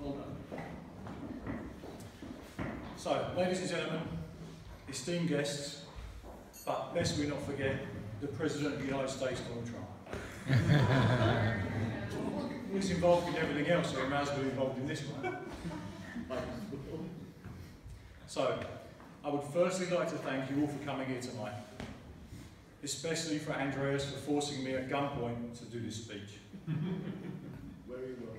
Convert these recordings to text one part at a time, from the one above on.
Well done. So, ladies and gentlemen, esteemed guests, but lest we not forget the President of the United States, Donald Trump. He's involved in everything else, so he may as well be involved in this one. So, I would firstly like to thank you all for coming here tonight, especially for Andreas for forcing me at gunpoint to do this speech. Very well.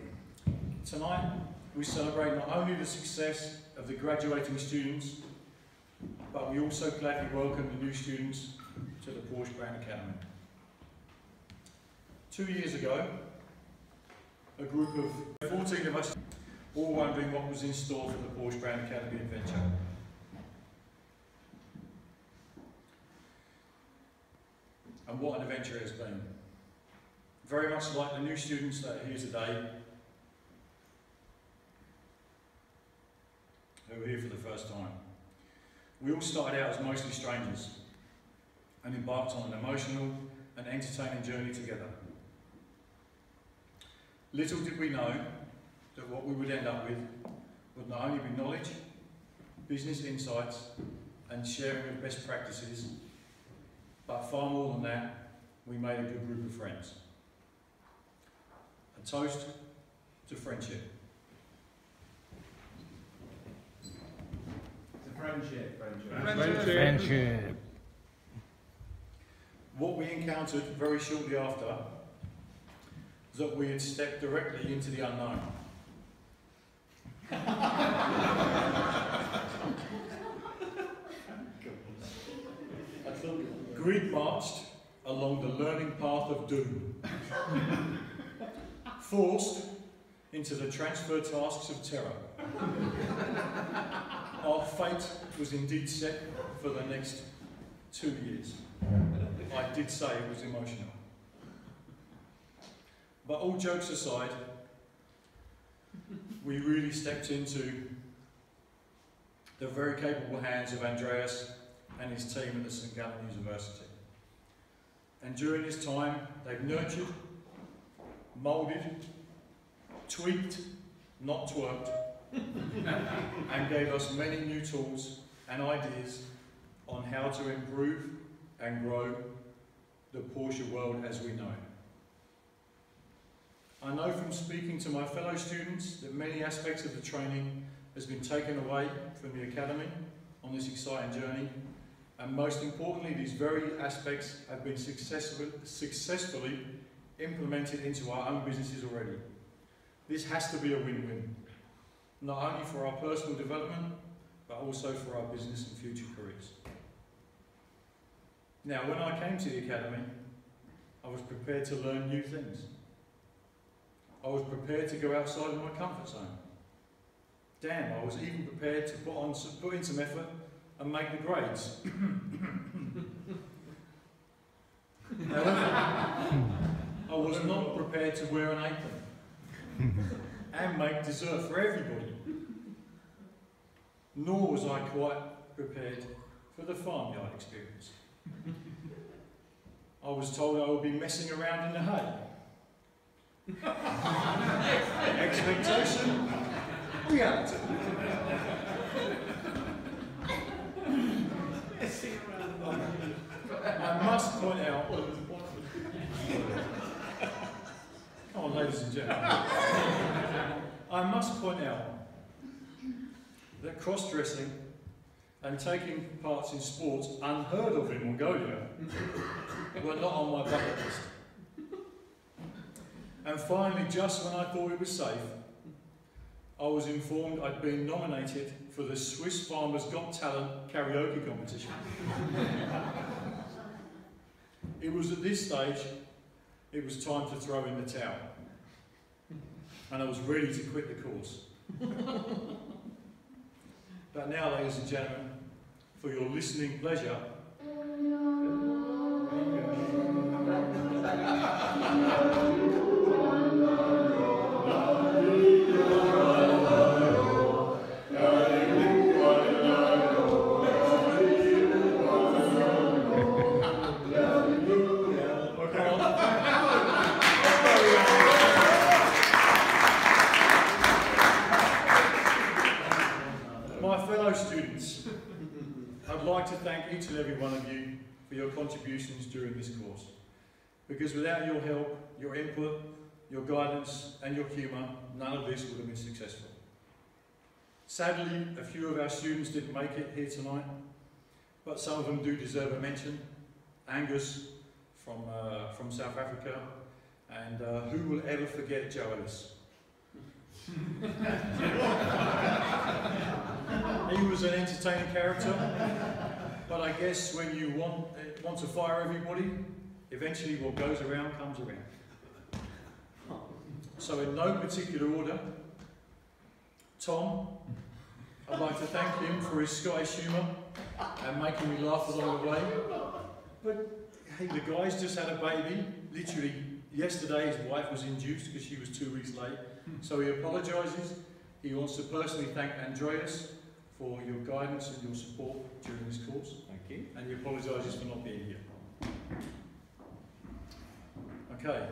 Tonight, we celebrate not only the success of the graduating students, but we also gladly welcome the new students to the Porsche Brand Academy. 2 years ago, a group of 14 of us all wondering what was in store for the Porsche Brand Academy adventure. And what an adventure it has been. Very much like the new students that are here today, who are here for the first time. We all started out as mostly strangers and embarked on an emotional and entertaining journey together. Little did we know that what we would end up with would not only be knowledge, business insights and sharing of best practices, but far more than that, we made a good group of friends. A toast to friendship. Friendship. What we encountered very shortly after was that we had stepped directly into the unknown. Grid marched along the learning path of doom, forced into the transfer tasks of terror. Our fate was indeed set for the next 2 years. I did say it was emotional. But all jokes aside, we really stepped into the very capable hands of Andreas and his team at the St Gallen University. And during this time, they've nurtured, moulded, tweaked, not twerked, and gave us many new tools and ideas on how to improve and grow the Porsche world as we know it. I know from speaking to my fellow students that many aspects of the training has been taken away from the Academy on this exciting journey, and most importantly, these very aspects have been successfully implemented into our own businesses already. This has to be a win-win, not only for our personal development, but also for our business and future careers. Now, when I came to the Academy, I was prepared to learn new things. I was prepared to go outside of my comfort zone. Damn, I was even prepared to put in some effort and make the grades. However, I was not prepared to wear an apron and make dessert for everybody. Nor was I quite prepared for the farmyard experience. I was told I would be messing around in the hay. Expectation, reality. I must point out, come on ladies and gentlemen, I must point out that cross-dressing and taking parts in sports unheard of in Mongolia were not on my bucket list. And finally, just when I thought it was safe, I was informed I'd been nominated for the Swiss Farmers Got Talent karaoke competition. It was at this stage, it was time to throw in the towel. And I was ready to quit the course. But now, ladies and gentlemen, for your listening pleasure, for your contributions during this course. Because without your help, your input, your guidance and your humour, none of this would have been successful. Sadly, a few of our students didn't make it here tonight, but some of them do deserve a mention. Angus from South Africa, and who will ever forget Joe Ellis? He was an entertaining character, but I guess when you want to fire everybody, eventually what goes around comes around. So in no particular order, Tom, I'd like to thank him for his Scottish humour and making me laugh along the way. But hey, the guy's just had a baby. Literally yesterday his wife was induced because she was 2 weeks late. So he apologises. He wants to personally thank Andreas for your guidance and your support during this course. Thank you. And he apologises for not being here. Okay.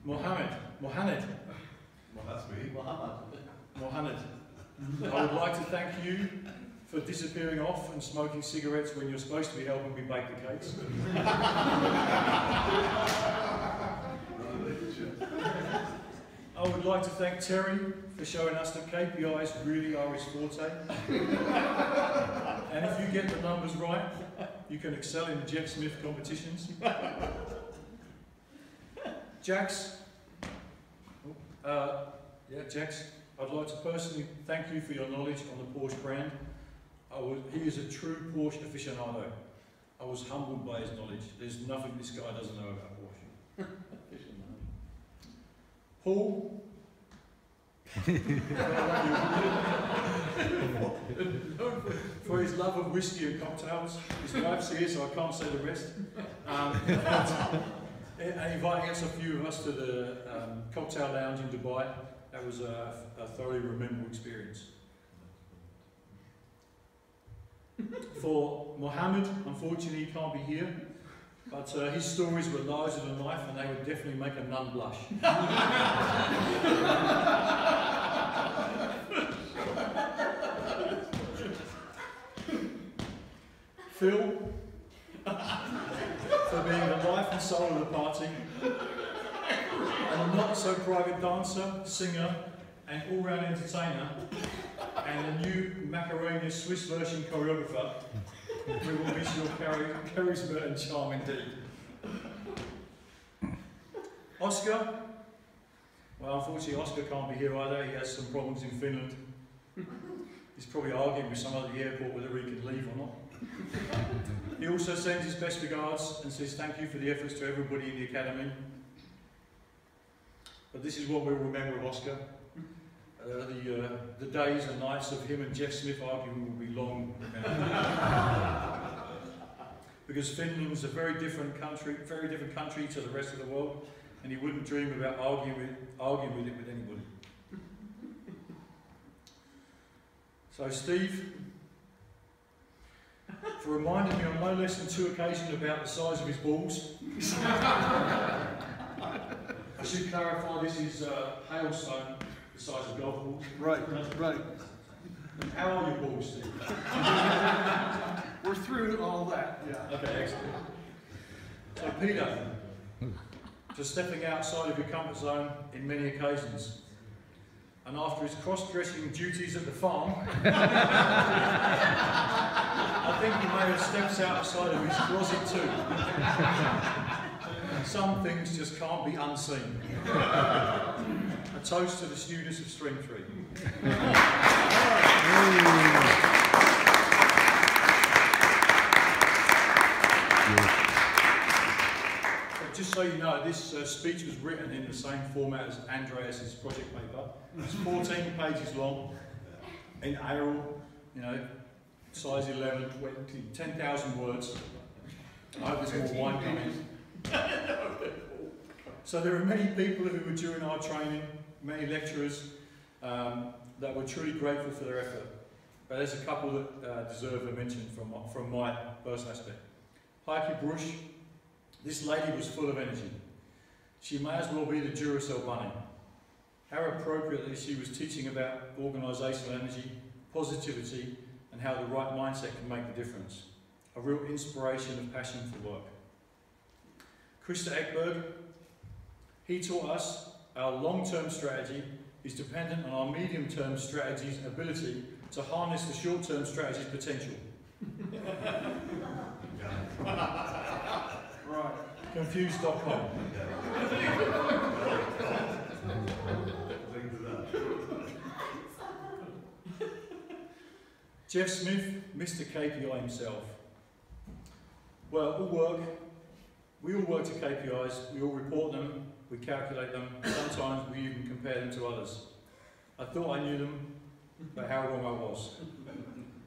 Mohammed. Well, that's me. Mohammed. I would like to thank you for disappearing off and smoking cigarettes when you're supposed to be helping me bake the cakes. I would like to thank Terry for showing us that KPIs really are his forte. And if you get the numbers right, you can excel in the Jeff Smith competitions. Jax, Jax, I'd like to personally thank you for your knowledge on the Porsche brand. He is a true Porsche aficionado. I was humbled by his knowledge. There's nothing this guy doesn't know about Porsche. Paul, for his love of whiskey and cocktails. His wife's here, so I can't say the rest. And inviting a few of us to the cocktail lounge in Dubai. That was a thoroughly memorable experience. For Mohammed, unfortunately he can't be here, but his stories were larger than life and they would definitely make a nun blush. Phil, for being the life and soul of the party, and a not so private dancer, singer, and all-round entertainer, and a new Macaroni Swiss version choreographer. We will miss your charisma and charm indeed. Oscar, well, unfortunately Oscar can't be here either. He has some problems in Finland. He's probably arguing with someone at the airport whether he can leave or not. He also sends his best regards and says thank you for the efforts to everybody in the academy. But this is what we'll remember of Oscar. The days and nights of him and Jeff Smith arguing will be long remembered. Because Finland's a very different country to the rest of the world, and he wouldn't dream about arguing with it with anybody. So Steve, for reminding me on no less than 2 occasions about the size of his balls. I should clarify, this is hailstone, the size of golf balls. Right. How are your balls, Steve? We're through all that, yeah. Okay, excellent. So Peter, for stepping outside of your comfort zone in many occasions, and after his cross-dressing duties at the farm, I think he may have stepped outside of his closet too. Some things just can't be unseen. A toast to the students of String 3. Just so you know, this speech was written in the same format as Andreas's project paper. It's 14 pages long, in Arial, you know, size 11, 10,000 words. I hope there's more wine coming. So there are many people who were during our training, many lecturers, that were truly grateful for their effort. But there's a couple that deserve a mention from my personal aspect. Heike Brush. This lady was full of energy. She may as well be the Duracell bunny. How appropriately she was teaching about organisational energy, positivity, and how the right mindset can make the difference. a real inspiration of passion for work. Krista Ekberg, he taught us our long-term strategy is dependent on our medium-term strategy's ability to harness the short-term strategy's potential. Right. Confused.com. Jeff Smith, Mr. KPI himself. Well, we all work to KPIs, we all report them, we calculate them, sometimes we even compare them to others. I thought I knew them, but how wrong I was.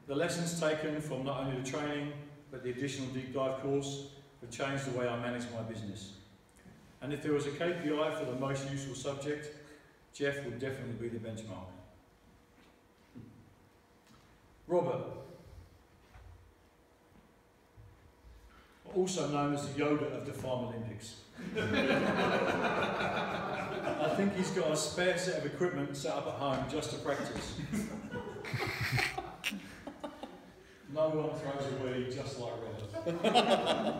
The lessons taken from not only the training, but the additional deep dive course have changed the way I manage my business. And if there was a KPI for the most useful subject, Jeff would definitely be the benchmark. Robert, also known as the Yoda of the Farm Olympics. I think he's got a spare set of equipment set up at home just to practice. No one throws a wheelie just like Robert.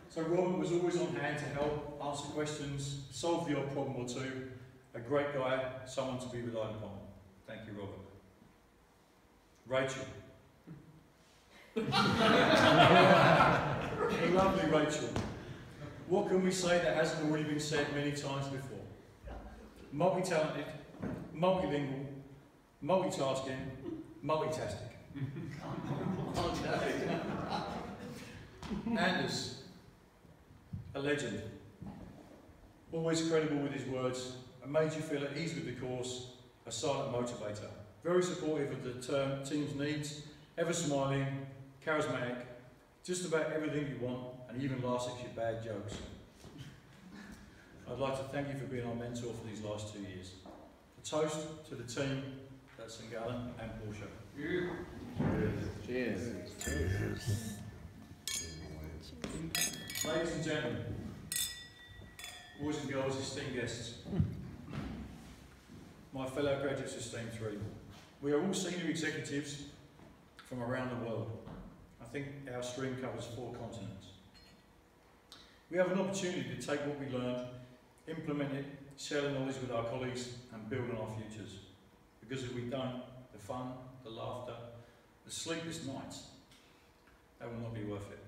So Robert was always on hand to help, answer questions, solve the odd problem or two. A great guy, someone to be relied upon. Thank you, Robert. Rachel. Lovely Rachel. What can we say that hasn't already been said many times before? Multi-talented, multilingual, multitasking, multitastic. Anders, a legend. Always credible with his words, and made you feel at ease with the course, a silent motivator. Very supportive of the team's needs, ever smiling, charismatic, just about everything you want, and even laughs at your bad jokes. I'd like to thank you for being our mentor for these last 2 years. A toast to the team at St Gallen and Porsche. Cheers. Cheers. Ladies and gentlemen, boys and girls, esteemed guests, my fellow graduates of STEAM 3, we are all senior executives from around the world. I think our stream covers 4 continents. We have an opportunity to take what we learned, implement it, share the knowledge with our colleagues and build on our futures. Because if we don't, the fun, the laughter, the sleepless nights, that will not be worth it.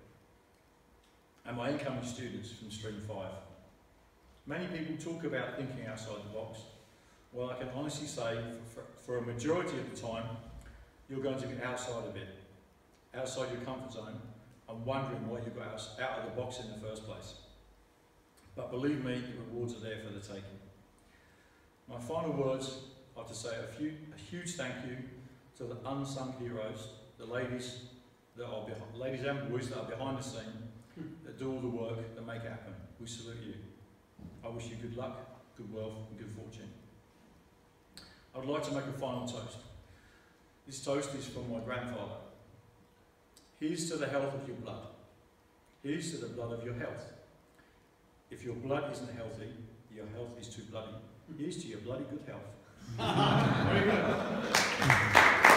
And my incoming students from Stream 5. Many people talk about thinking outside the box. Well, I can honestly say, for a majority of the time, you're going to be outside of it, outside your comfort zone, and wondering why you got out of the box in the first place. But believe me, the rewards are there for the taking. My final words are to say a huge thank you to the unsung heroes, the ladies and boys that are behind the scene, that do all the work, that make it happen. We salute you. I wish you good luck, good wealth, and good fortune. I would like to make a final toast. This toast is from my grandfather. Here's to the health of your blood. Here's to the blood of your health. If your blood isn't healthy, your health is too bloody. Here's to your bloody good health. Very good.